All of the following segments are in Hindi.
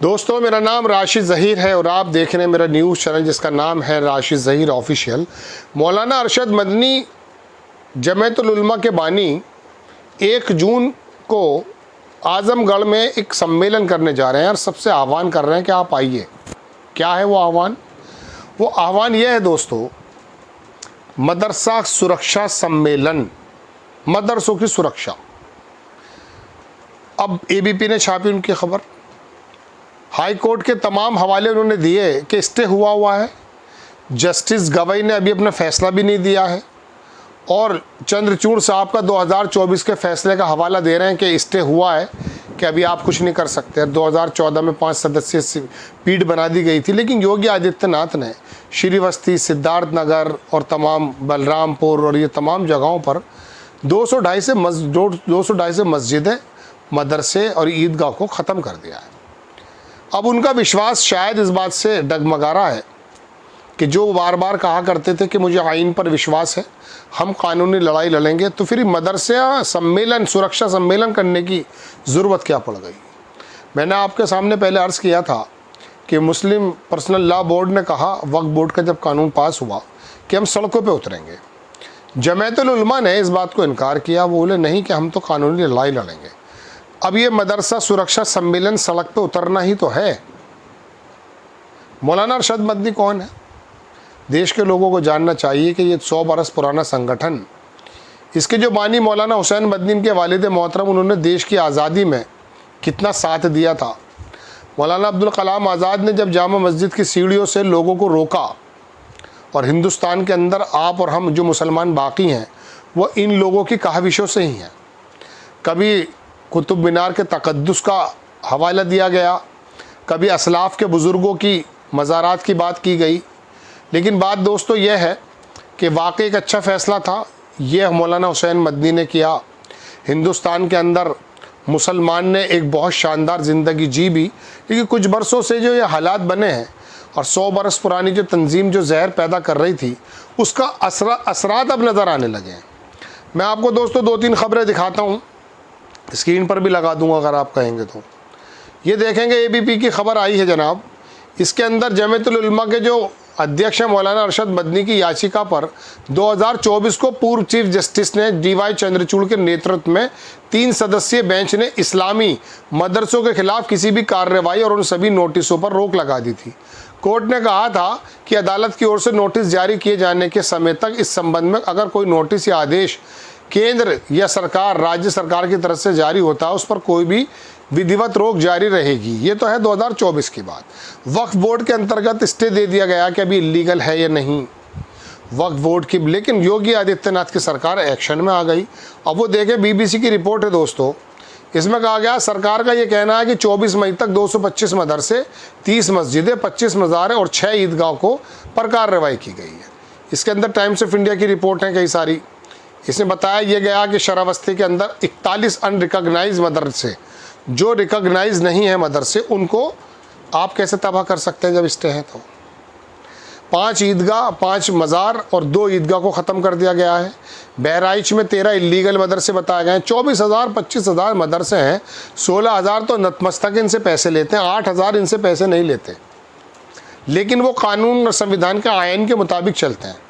दोस्तों, मेरा नाम राशिद ज़हीर है और आप देख रहे हैं मेरा न्यूज़ चैनल जिसका नाम है राशिद ज़हीर ऑफिशियल। मौलाना अरशद मदनी जमीयतुल उलमा के बानी 1 जून को आज़मगढ़ में एक सम्मेलन करने जा रहे हैं और सबसे आह्वान कर रहे हैं कि आप आइए। क्या है वो आह्वान? वो आह्वान यह है दोस्तों, मदरसा सुरक्षा सम्मेलन, मदरसों की सुरक्षा। अब एबीपी ने छापी उनकी खबर, हाई कोर्ट के तमाम हवाले उन्होंने दिए कि स्टे हुआ है। जस्टिस गवई ने अभी अपना फैसला भी नहीं दिया है और चंद्रचूड़ साहब का 2024 के फैसले का हवाला दे रहे हैं कि स्टे हुआ है, कि अभी आप कुछ नहीं कर सकते। 2014 में 5 सदस्यीय पीठ बना दी गई थी, लेकिन योगी आदित्यनाथ ने श्रीवस्ती, सिद्धार्थनगर और तमाम बलरामपुर और ये तमाम जगहों पर 250 से मस्जिदें, मदरसे और ईदगाह को ख़त्म कर दिया है। अब उनका विश्वास शायद इस बात से डगमगा रहा है कि जो बार बार कहा करते थे कि मुझे आइन पर विश्वास है, हम कानूनी लड़ाई लड़ेंगे, तो फिर मदरसे सम्मेलन, सुरक्षा सम्मेलन करने की ज़रूरत क्या पड़ गई। मैंने आपके सामने पहले अर्ज़ किया था कि मुस्लिम पर्सनल लॉ बोर्ड ने कहा, वक्फ बोर्ड का जब कानून पास हुआ, कि हम सड़कों पे उतरेंगे। जमीयतुल उलमा ने इस बात को इनकार किया, वो बोले नहीं कि हम तो कानूनी लड़ाई लड़ेंगे। अब ये मदरसा सुरक्षा सम्मेलन सड़क पे उतरना ही तो है। मौलाना अरशद मदनी कौन है? देश के लोगों को जानना चाहिए कि ये 100 बरस पुराना संगठन, इसके जो बानी मौलाना हुसैन मदनी के वालिद मोहतरम, उन्होंने देश की आज़ादी में कितना साथ दिया था। मौलाना अब्दुल कलाम आज़ाद ने जब जामा मस्जिद की सीढ़ियों से लोगों को रोका और हिंदुस्तान के अंदर आप और हम जो मुसलमान बाकी हैं वो इन लोगों की काविशों से ही हैं। कभी कुतुब मीनार के तकद्दुस का हवाला दिया गया, कभी असलाफ़ के बुज़ुर्गों की मज़ारात की बात की गई, लेकिन बात दोस्तों यह है कि वाकई एक अच्छा फ़ैसला था ये मौलाना हुसैन मदनी ने किया। हिंदुस्तान के अंदर मुसलमान ने एक बहुत शानदार ज़िंदगी जी भी, लेकिन कुछ बरसों से जो ये हालात बने हैं और 100 बरस पुरानी जो तंजीम जो जहर पैदा कर रही थी, उसका असरात अब नज़र आने लगे हैं। मैं आपको दोस्तों 2-3 खबरें दिखाता हूँ, स्क्रीन पर भी लगा दूंगा अगर आप कहेंगे तो। ये देखेंगे एबीपी की खबर आई है जनाब, इसके अंदर जमीयतुल उलमा के जो अध्यक्ष हैं मौलाना अरशद मदनी की याचिका पर 2024 को पूर्व चीफ जस्टिस ने डीवाई चंद्रचूड़ के नेतृत्व में 3 सदस्यीय बेंच ने इस्लामी मदरसों के खिलाफ किसी भी कार्रवाई और उन सभी नोटिसों पर रोक लगा दी थी। कोर्ट ने कहा था कि अदालत की ओर से नोटिस जारी किए जाने के समय तक इस संबंध में अगर कोई नोटिस या आदेश केंद्र या सरकार, राज्य सरकार की तरफ से जारी होता है, उस पर कोई भी विधिवत रोक जारी रहेगी। ये तो है 2024 की बात। वक्फ बोर्ड के अंतर्गत स्टे दे दिया गया कि अभी इलीगल है या नहीं वक्फ बोर्ड की, लेकिन योगी आदित्यनाथ की सरकार एक्शन में आ गई। अब वो देखें, बीबीसी की रिपोर्ट है दोस्तों, इसमें कहा गया सरकार का ये कहना है कि 24 मई तक 225 मदरसे, 30 मस्जिदें, 25 मज़ार और 6 ईदगाह को पर कार्रवाई की गई है। इसके अंदर टाइम्स ऑफ इंडिया की रिपोर्ट है कई सारी। इसमें बताया यह गया कि शरावस्ती के अंदर 41 अनरिकॉग्नाइज मदरसे, जो रिकॉग्नाइज नहीं है मदरसे, उनको आप कैसे तबाह कर सकते हैं जब स्टे हैं तो। 5 ईदगाह, 5 मज़ार और 2 ईदगाह को ख़त्म कर दिया गया है। बहराइच में 13 इलीगल मदरसे बताए गए हैं। 24,000 25,000 मदरसे हैं, 16,000 तो नतमस्तक इनसे पैसे लेते हैं, 8,000 इनसे पैसे नहीं लेते, लेकिन वो कानून और संविधान के आयन के मुताबिक चलते हैं।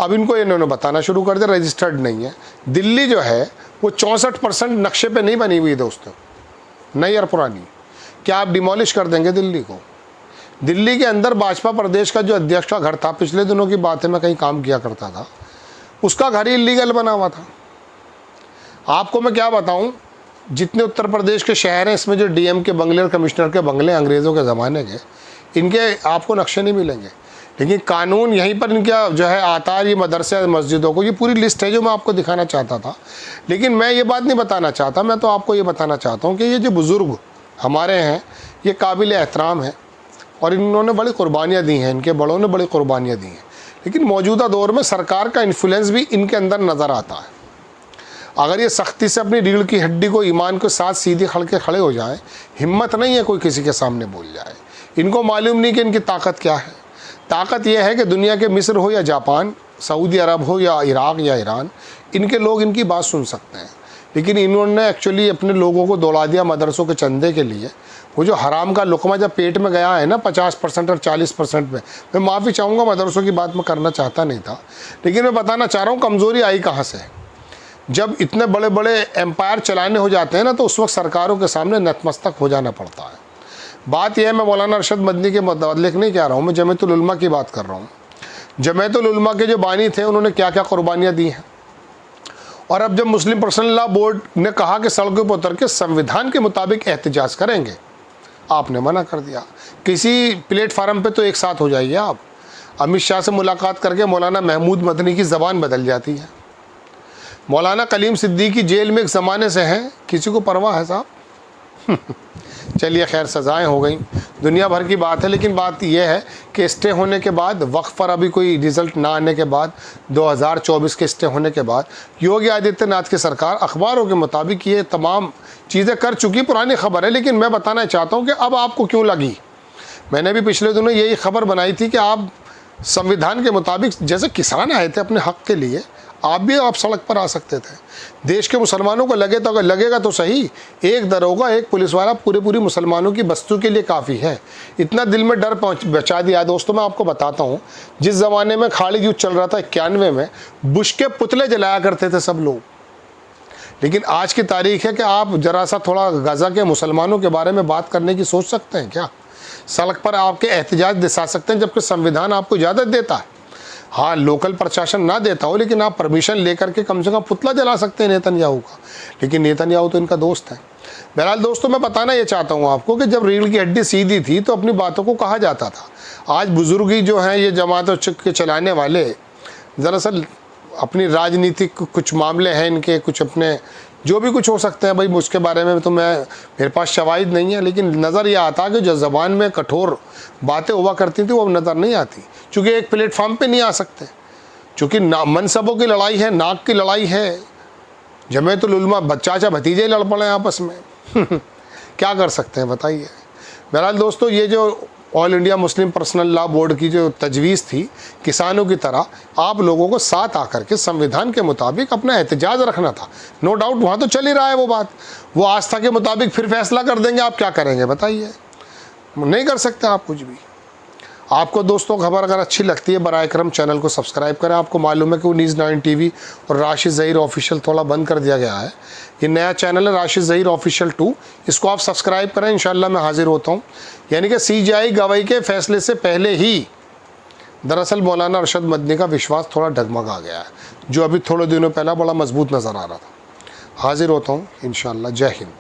अब इनको इन्होंने बताना शुरू कर दिया रजिस्टर्ड नहीं है। दिल्ली जो है वो 64% नक्शे पे नहीं बनी हुई दोस्तों, नई और पुरानी। क्या आप डिमोलिश कर देंगे दिल्ली को? दिल्ली के अंदर भाजपा प्रदेश का जो अध्यक्ष का घर था, पिछले दिनों की बात है, मैं कहीं काम किया करता था, उसका घर ही इलीगल बना हुआ था। आपको मैं क्या बताऊं, जितने उत्तर प्रदेश के शहर हैं इसमें जो डीएम के बंगले और कमिश्नर के बंगले अंग्रेज़ों के ज़माने के, इनके आपको नक्शे नहीं मिलेंगे, लेकिन कानून यहीं पर इनका जो है आता है। ये मदरसे मस्जिदों को, ये पूरी लिस्ट है जो मैं आपको दिखाना चाहता था, लेकिन मैं ये बात नहीं बताना चाहता। मैं तो आपको ये बताना चाहता हूँ कि ये जो बुज़ुर्ग हमारे हैं ये काबिल एहतराम है और इन्होंने बड़ी कुर्बानियाँ दी हैं, इनके बड़ों ने बड़ी कुर्बानियाँ दी हैं, लेकिन मौजूदा दौर में सरकार का इन्फ्लुएंस भी इनके अंदर नज़र आता है। अगर ये सख्ती से अपनी रीढ़ की हड्डी को, ईमान के साथ सीधे खड़े हो जाएं, हिम्मत नहीं है कोई किसी के सामने बोल जाए। इनको मालूम नहीं कि इनकी ताकत क्या है। ताकत यह है कि दुनिया के मिस्र हो या जापान, सऊदी अरब हो या इराक़ या ईरान, इनके लोग इनकी बात सुन सकते हैं, लेकिन इन्होंने एक्चुअली अपने लोगों को दौड़ा दिया मदरसों के चंदे के लिए। वो जो हराम का लुकमा जब पेट में गया है ना 50% और 40% में, मैं माफ़ी चाहूँगा, मदरसों की बात मैं करना चाहता नहीं था, लेकिन मैं बताना चाह रहा हूँ कमज़ोरी आई कहाँ से। जब इतने बड़े बड़े एम्पायर चलाने हो जाते हैं ना, तो उस वक्त सरकारों के सामने नतमस्तक हो जाना पड़ता है। बात यह है, मैं मौलाना अरशद मदनी के मुतालिक नहीं कह रहा हूँ, मैं जमीयतुल उलमा की बात कर रहा हूँ। जमीयतुल उलमा के जो बानी थे उन्होंने क्या क्या कुर्बानियाँ दी हैं, और अब जब मुस्लिम पर्सनल लॉ बोर्ड ने कहा कि सड़कों पर उतर के संविधान के मुताबिक एहतजाज करेंगे, आपने मना कर दिया। किसी प्लेटफार्म पे तो एक साथ हो जाइए आप। अमित शाह से मुलाकात करके मौलाना महमूद मदनी की ज़बान बदल जाती है। मौलाना कलीम सिद्दीकी जेल में एक ज़माने से हैं, किसी को परवाह है साहब? चलिए खैर, सज़ाएँ हो गई, दुनिया भर की बात है। लेकिन बात यह है कि स्टे होने के बाद, वक्फ पर अभी कोई रिज़ल्ट ना आने के बाद, 2024 के स्टे होने के बाद, योगी आदित्यनाथ की सरकार अखबारों के मुताबिक ये तमाम चीज़ें कर चुकी। पुरानी खबर है, लेकिन मैं बताना चाहता हूँ कि अब आपको क्यों लगी। मैंने भी पिछले दिनों यही खबर बनाई थी कि आप संविधान के मुताबिक, जैसे किसान आए थे अपने हक़ के लिए, आप सड़क पर आ सकते थे। देश के मुसलमानों को लगेगा तो सही, एक दरोगा एक पुलिस वाला पूरी मुसलमानों की बस्ती के लिए काफ़ी है। इतना दिल में डर बचा दिया। दोस्तों मैं आपको बताता हूँ, जिस ज़माने में खालिद युद्ध चल रहा था 91 में, बुश के पुतले जलाया करते थे सब लोग। लेकिन आज की तारीख है कि आप ज़रा सा थोड़ा गज़ा के मुसलमानों के बारे में बात करने की सोच सकते हैं क्या? सड़क पर आपके एहतजाज दिखा सकते हैं, जबकि संविधान आपको इजाज़त देता है। हाँ, लोकल प्रशासन ना देता हो, लेकिन आप परमिशन लेकर के कम से कम पुतला जला सकते हैं नेतन्याहू का। लेकिन नेतन्याहू तो इनका दोस्त है। बहरहाल दोस्तों, मैं बताना ये चाहता हूँ आपको कि जब रीढ़ की हड्डी सीधी थी तो अपनी बातों को कहा जाता था। आज बुजुर्गी जो हैं, ये जमात के चलाने वाले, दरअसल अपनी राजनीतिक कुछ मामले हैं इनके, कुछ अपने जो भी कुछ हो सकते हैं भाई, उसके बारे में तो मेरे पास शवाहिद नहीं है। लेकिन नज़र ये आता कि जो ज़बान में कठोर बातें हुआ करती थी वो अब नज़र नहीं आती, चूँकि एक प्लेटफार्म पे नहीं आ सकते, चूँकि मनसबों की लड़ाई है, नाक की लड़ाई है। जमीयतुल उलमा चाचा भतीजे लड़ पड़े आपस में क्या कर सकते हैं बताइए। बहरहाल दोस्तों, ये जो all India Muslim personal law board की जो तजवीज़ थी, किसानों की तरह आप लोगों को साथ आकर के संविधान के मुताबिक अपना एहतजाज रखना था। नो डाउट वहाँ तो चल ही रहा है वो बात, वो आस्था के मुताबिक फिर फैसला कर देंगे, आप क्या करेंगे बताइए? नहीं कर सकते आप कुछ भी। आपको दोस्तों खबर अगर अच्छी लगती है, बराए करम चैनल को सब्सक्राइब करें। आपको मालूम है कि वो न्यूज़ 9 टीवी और राशिद ज़हीर ऑफिशियल थोड़ा बंद कर दिया गया है। ये नया चैनल है राशिद ज़हीर ऑफिशियल 2, इसको आप सब्सक्राइब करें। इंशाल्लाह मैं हाजिर होता हूँ। यानी कि CJI गवाही के फैसले से पहले ही दरअसल मौलाना अरशद मदनी का विश्वास थोड़ा डगमगा गया है, जो अभी थोड़े दिनों पहले बड़ा मजबूत नज़र आ रहा था। हाजिर होता हूँ इंशाल्लाह। जय हिंद।